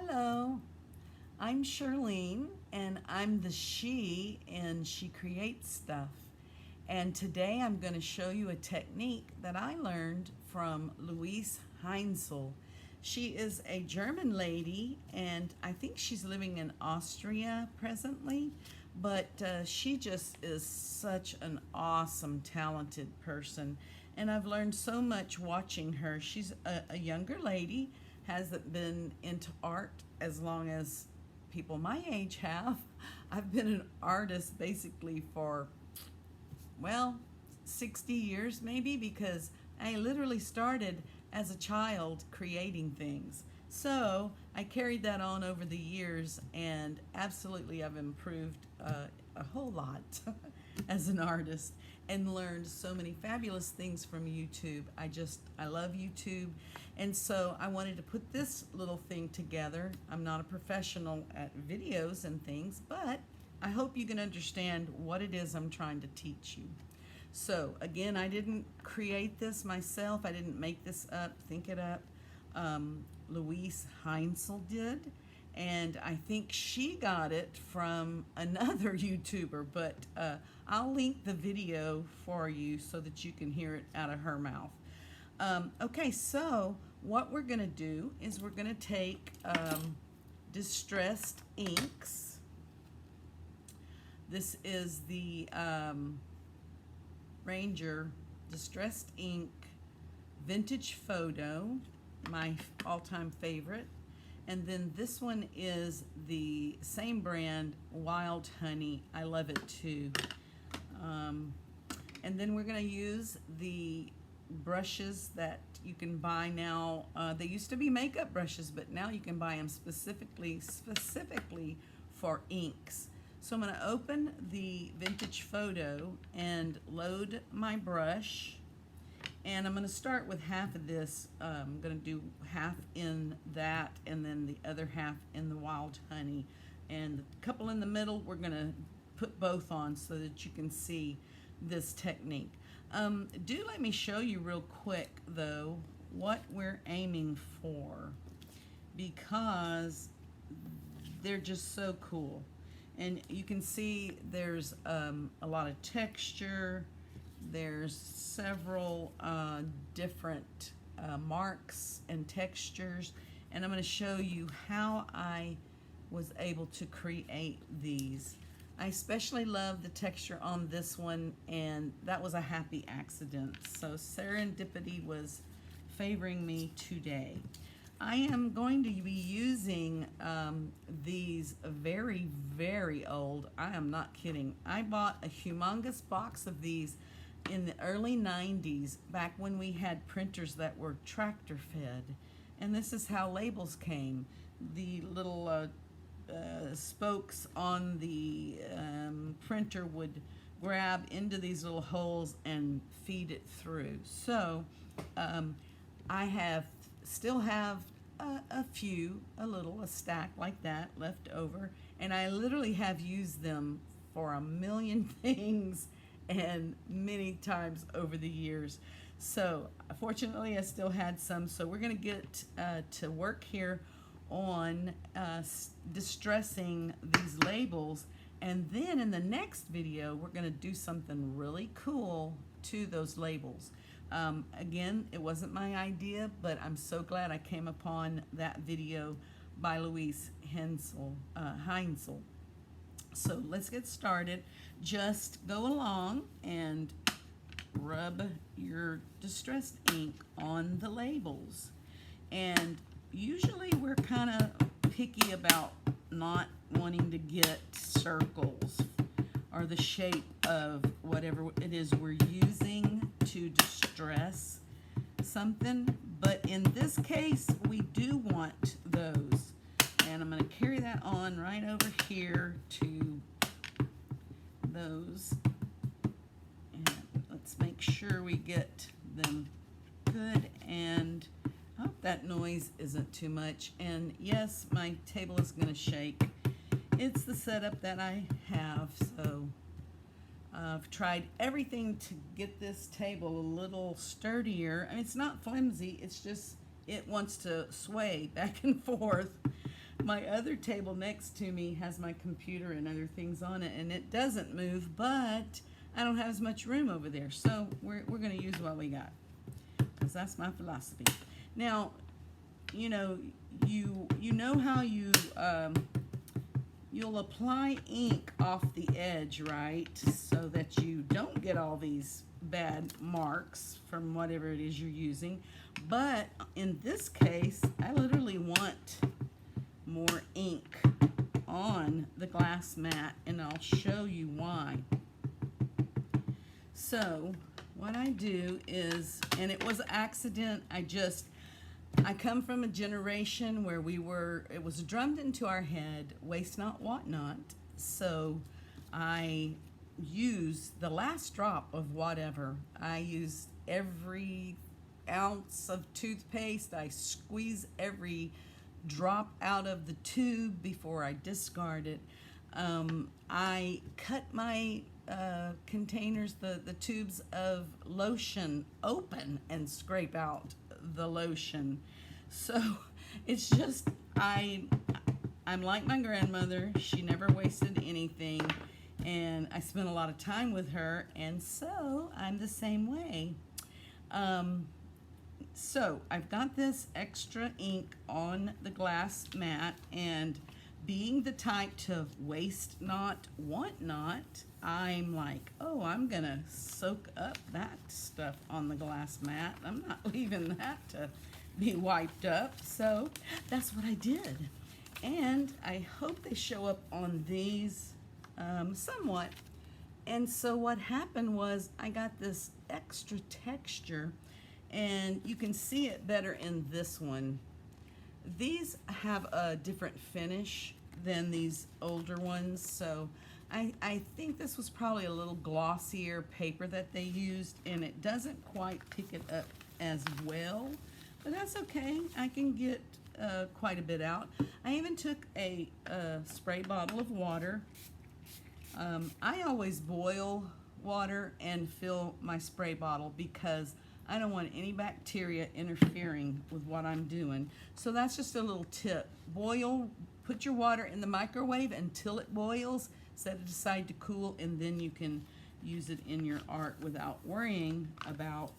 Hello, I'm Charlene, and I'm the she in She Creates Stuff. And today I'm going to show you a technique that I learned from Louise Heinzel. She is a German lady, and I think she's living in Austria presently, but she just is such an awesome, talented person. And I've learned so much watching her. She's a younger lady, hasn't been into art as long as people my age have. I've been an artist basically for, well, 60 years maybe, because I literally started as a child creating things. So I carried that on over the years, and absolutely I've improved a whole lot as an artist and learned so many fabulous things from YouTube. I love YouTube. And so I wanted to put this little thing together. I'm not a professional at videos and things, but I hope you can understand what it is I'm trying to teach you. So again, I didn't create this myself. I didn't make this up, think it up. Louise Heinzel did, and I think she got it from another YouTuber, but I'll link the video for you so that you can hear it out of her mouth. Okay, so what we're going to do is we're going to take distressed inks. This is the Ranger Distressed Ink Vintage Photo, my all-time favorite. And then this one is the same brand, Wild Honey. I love it too. And then we're going to use the brushes that you can buy now. They used to be makeup brushes, but now you can buy them specifically for inks. So I'm going to open the Vintage Photo and load my brush. And I'm going to start with half of this. I'm going to do half in that and then the other half in the Wild Honey. And a couple in the middle, we're going to put both on so that you can see this technique. Do let me show you real quick, though, what we're aiming for, because they're just so cool. And you can see there's a lot of texture. There's several different marks and textures, and I'm going to show you how I was able to create these. I especially love the texture on this one, and that was a happy accident. So serendipity was favoring me today. I am going to be using these very, very old. I am not kidding. I bought a humongous box of these in the early 90s, back when we had printers that were tractor fed. And this is how labels came. The little spokes on the printer would grab into these little holes and feed it through. So I still have a stack like that left over, and I literally have used them for a million things and many times over the years. So fortunately I still had some, so we're going to get to work here on distressing these labels, and then in the next video we're going to do something really cool to those labels. Again, it wasn't my idea, but I'm so glad I came upon that video by Louise Heinzel. So let's get started. Just go along and rub your distressed ink on the labels. And usually we're kind of picky about not wanting to get circles or the shape of whatever it is we're using to distress something. But in this case, we do want those. And I'm going to carry that on right over here to those. And let's make sure we get them good. And I hope that noise isn't too much. And yes, my table is going to shake. It's the setup that I have. So I've tried everything to get this table a little sturdier. I mean, it's not flimsy. It's just it wants to sway back and forth. My other table next to me has my computer and other things on it, and it doesn't move, but I don't have as much room over there, so we're going to use what we got, because that's my philosophy. Now, you know how you'll apply ink off the edge, right, so that you don't get all these bad marks from whatever it is you're using. But in this case, I literally want more ink on the glass mat, and I'll show you why. So what I do is, and it was an accident, I come from a generation where it was drummed into our head, waste not, want not. So I used the last drop of whatever. I used every ounce of toothpaste. I squeeze every drop out of the tube before I discard it. I cut my containers, the tubes of lotion open and scrape out the lotion. So it's just, I'm like my grandmother. She never wasted anything, and I spent a lot of time with her, and so I'm the same way. So I've got this extra ink on the glass mat, and being the type to waste not, want not, I'm like, oh, I'm gonna soak up that stuff on the glass mat. I'm not leaving that to be wiped up. So that's what I did. And I hope they show up on these somewhat. And so what happened was I got this extra texture, and you can see it better in this one. These have a different finish than these older ones, so I think this was probably a little glossier paper that they used, and it doesn't quite pick it up as well, but that's okay. I can get quite a bit out. I even took a spray bottle of water. I always boil water and fill my spray bottle because I don't want any bacteria interfering with what I'm doing. So that's just a little tip. Put your water in the microwave until it boils, set it aside to cool, and then you can use it in your art without worrying about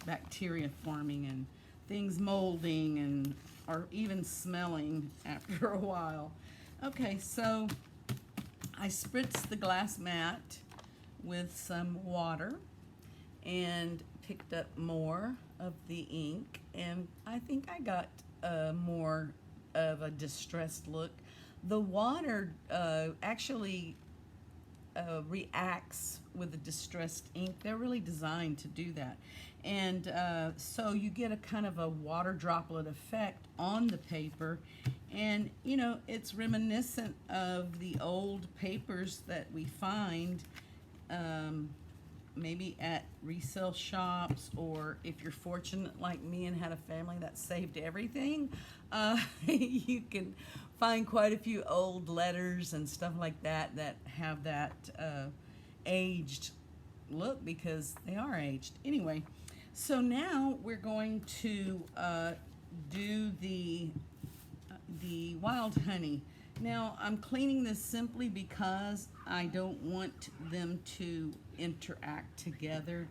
bacteria forming and things molding and or even smelling after a while. Okay, so I spritzed the glass mat with some water and picked up more of the ink, and I think I got more of a distressed look. The water actually reacts with the distressed ink. They're really designed to do that, and so you get a kind of a water droplet effect on the paper, and you know, it's reminiscent of the old papers that we find maybe at resale shops, or if you're fortunate like me and had a family that saved everything, you can find quite a few old letters and stuff like that that have that aged look, because they are aged. Anyway, so now we're going to do the wild honey. Now I'm cleaning this simply because I don't want them to interact together,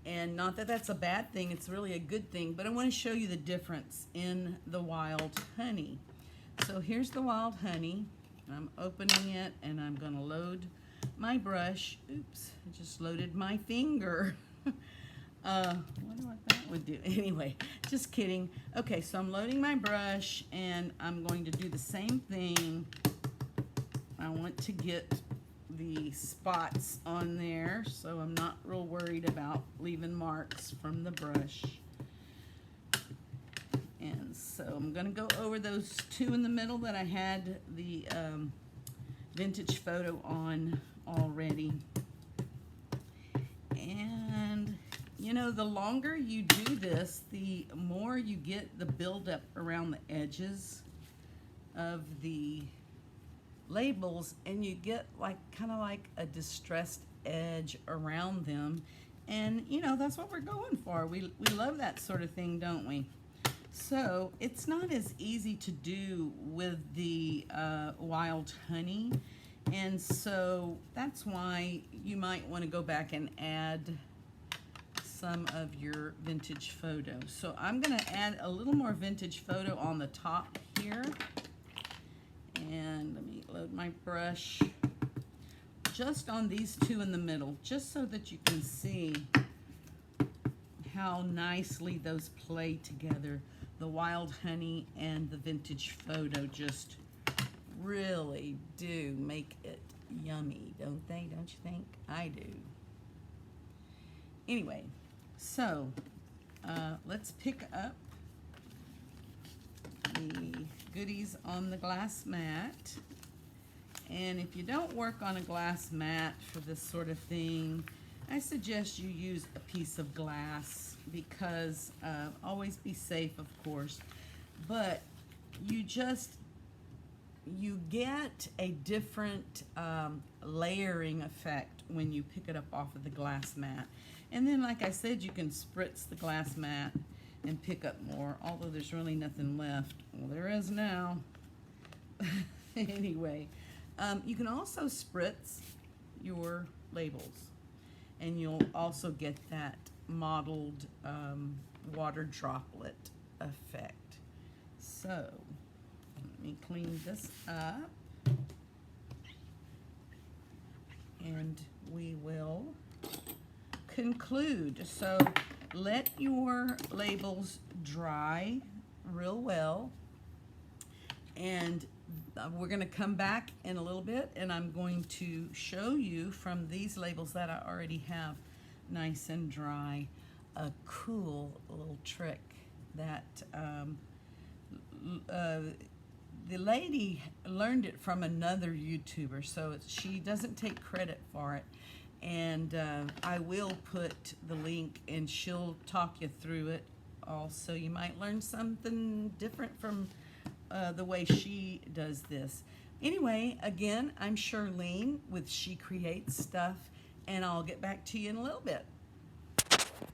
and not that that's a bad thing, it's really a good thing, but I want to show you the difference in the wild honey. So here's the wild honey. I'm opening it, and I'm going to load my brush. Oops, I just loaded my finger. I wonder what that would do. Anyway, just kidding. Okay, so I'm loading my brush, and I'm going to do the same thing. I want to get the spots on there, so I'm not real worried about leaving marks from the brush. And so I'm going to go over those two in the middle that I had the vintage photo on already. And you know, the longer you do this, the more you get the buildup around the edges of the labels, and you get like kind of like a distressed edge around them. And you know, that's what we're going for. We love that sort of thing, don't we? So it's not as easy to do with the wild honey, and so that's why you might want to go back and add some of your vintage photo. So I'm going to add a little more vintage photo on the top here, and let me load my brush just on these two in the middle, just so that you can see how nicely those play together. The wild honey and the vintage photo just really do make it yummy, don't they? Don't you think? I do. Anyway, so let's pick up the goodies on the glass mat. And if you don't work on a glass mat for this sort of thing, I suggest you use a piece of glass, because always be safe, of course, but you get a different layering effect when you pick it up off of the glass mat. And then, like I said, you can spritz the glass mat and pick up more, although there's really nothing left. Well, there is now. Anyway, you can also spritz your labels, and you'll also get that mottled water droplet effect. So let me clean this up, and we will conclude. So let your labels dry real well, and we're going to come back in a little bit, and I'm going to show you from these labels that I already have nice and dry a cool little trick that the lady learned it from another YouTuber, so she doesn't take credit for it, and I will put the link and she'll talk you through it also. You might learn something different from the way she does this. Anyway, again, I'm Charlene with She Creates Stuff, and I'll get back to you in a little bit.